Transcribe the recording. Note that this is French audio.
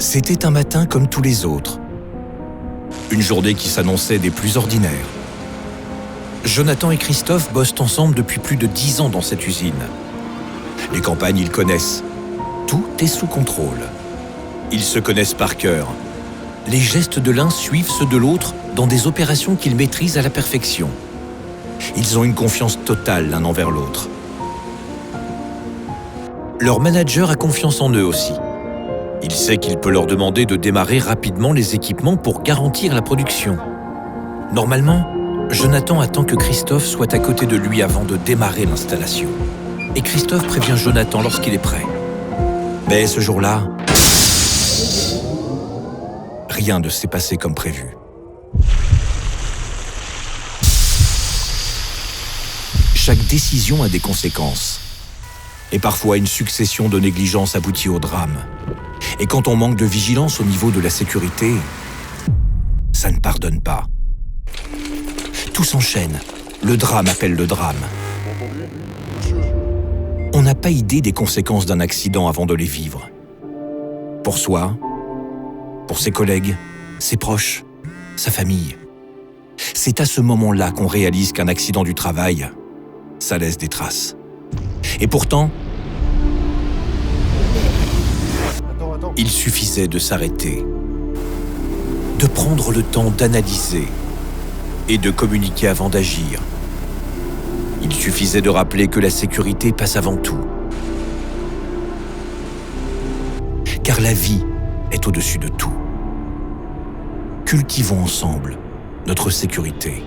C'était un matin comme tous les autres. Une journée qui s'annonçait des plus ordinaires. Jonathan et Christophe bossent ensemble depuis plus de 10 ans dans cette usine. Les campagnes, ils connaissent. Tout est sous contrôle. Ils se connaissent par cœur. Les gestes de l'un suivent ceux de l'autre dans des opérations qu'ils maîtrisent à la perfection. Ils ont une confiance totale l'un envers l'autre. Leur manager a confiance en eux aussi. Il sait qu'il peut leur demander de démarrer rapidement les équipements pour garantir la production. Normalement, Jonathan attend que Christophe soit à côté de lui avant de démarrer l'installation. Et Christophe prévient Jonathan lorsqu'il est prêt. Mais ce jour-là, rien ne s'est passé comme prévu. Chaque décision a des conséquences. Et parfois, une succession de négligences aboutit au drame. Et quand on manque de vigilance au niveau de la sécurité, ça ne pardonne pas. Tout s'enchaîne. Le drame appelle le drame. On n'a pas idée des conséquences d'un accident avant de les vivre. Pour soi, pour ses collègues, ses proches, sa famille. C'est à ce moment-là qu'on réalise qu'un accident du travail, ça laisse des traces. Et pourtant, il suffisait de s'arrêter, de prendre le temps d'analyser et de communiquer avant d'agir. Il suffisait de rappeler que la sécurité passe avant tout. Car la vie est au-dessus de tout. Cultivons ensemble notre sécurité.